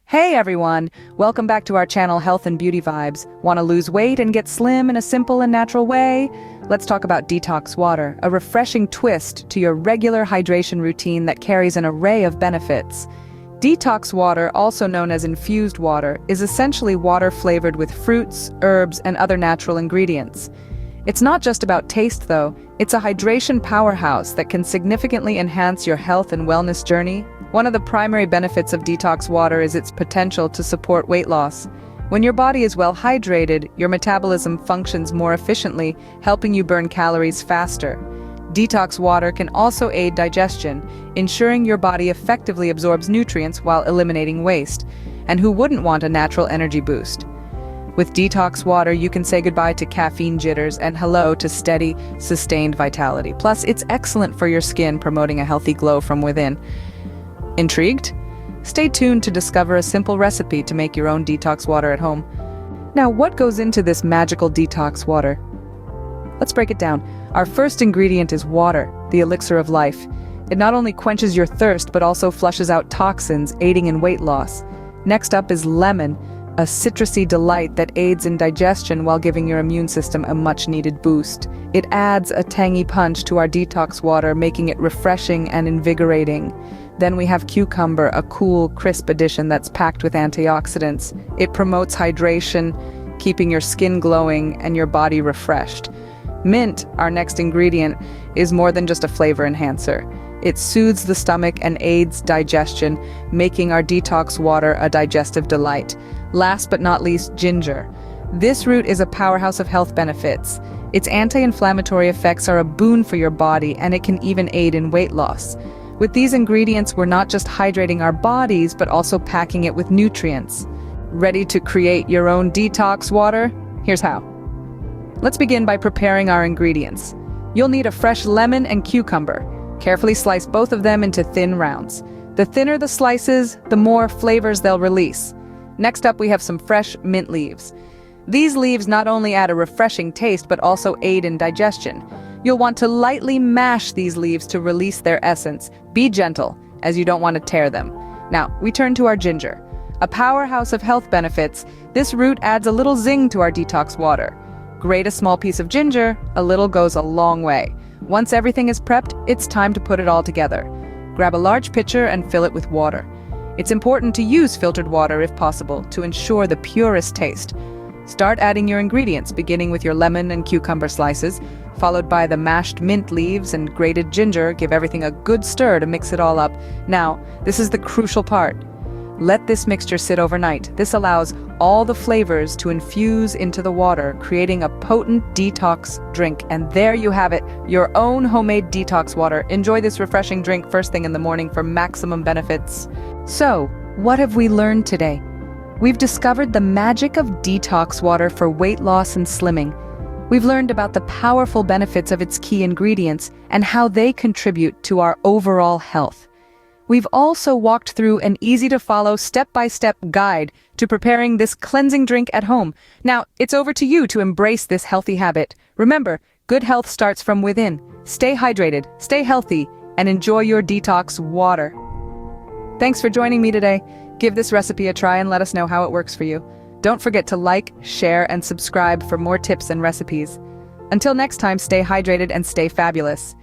Hey everyone! Welcome back to our channel Health and Beauty Vibes. Want to lose weight and get slim in a simple and natural way? Let's talk about detox water, a refreshing twist to your regular hydration routine that carries an array of benefits. Detox water, also known as infused water, is essentially water flavored with fruits, herbs, and other natural ingredients. It's not just about taste though, it's a hydration powerhouse that can significantly enhance your health and wellness journey. One of the primary benefits of detox water is its potential to support weight loss. When your body is well hydrated, your metabolism functions more efficiently, helping you burn calories faster. Detox water can also aid digestion, ensuring your body effectively absorbs nutrients while eliminating waste. And who wouldn't want a natural energy boost? With detox water, you can say goodbye to caffeine jitters and hello to steady, sustained vitality. Plus, it's excellent for your skin, promoting a healthy glow from within. Intrigued? Stay tuned to discover a simple recipe to make your own detox water at home. Now, what goes into this magical detox water? Let's break it down. Our first ingredient is water, the elixir of life. It not only quenches your thirst, but also flushes out toxins, aiding in weight loss. Next up is lemon, a citrusy delight that aids in digestion while giving your immune system a much-needed boost. It adds a tangy punch to our detox water, making it refreshing and invigorating. Then we have cucumber, a cool, crisp addition that's packed with antioxidants. It promotes hydration, keeping your skin glowing and your body refreshed. Mint, our next ingredient, is more than just a flavor enhancer. It soothes the stomach and aids digestion, making our detox water a digestive delight. Last but not least, ginger. This root is a powerhouse of health benefits. Its anti-inflammatory effects are a boon for your body, and it can even aid in weight loss. With these ingredients, we're not just hydrating our bodies, but also packing it with nutrients. Ready to create your own detox water? Here's how. Let's begin by preparing our ingredients. You'll need a fresh lemon and cucumber. Carefully slice both of them into thin rounds. The thinner the slices, the more flavors they'll release. Next up, we have some fresh mint leaves. These leaves not only add a refreshing taste, but also aid in digestion. You'll want to lightly mash these leaves to release their essence. Be gentle, as you don't want to tear them. Now, we turn to our ginger. A powerhouse of health benefits, this root adds a little zing to our detox water. Grate a small piece of ginger, a little goes a long way. Once everything is prepped, it's time to put it all together. Grab a large pitcher and fill it with water. It's important to use filtered water if possible to ensure the purest taste. Start adding your ingredients, beginning with your lemon and cucumber slices, followed by the mashed mint leaves and grated ginger. Give everything a good stir to mix it all up. Now, this is the crucial part. Let this mixture sit overnight. This allows all the flavors to infuse into the water, creating a potent detox drink. And there you have it, your own homemade detox water. Enjoy this refreshing drink first thing in the morning for maximum benefits. So, what have we learned today? We've discovered the magic of detox water for weight loss and slimming. We've learned about the powerful benefits of its key ingredients and how they contribute to our overall health. We've also walked through an easy-to-follow step-by-step guide to preparing this cleansing drink at home. Now, it's over to you to embrace this healthy habit. Remember, good health starts from within. Stay hydrated, stay healthy, and enjoy your detox water. Thanks for joining me today. Give this recipe a try and let us know how it works for you. Don't forget to like, share, and subscribe for more tips and recipes. Until next time, stay hydrated and stay fabulous.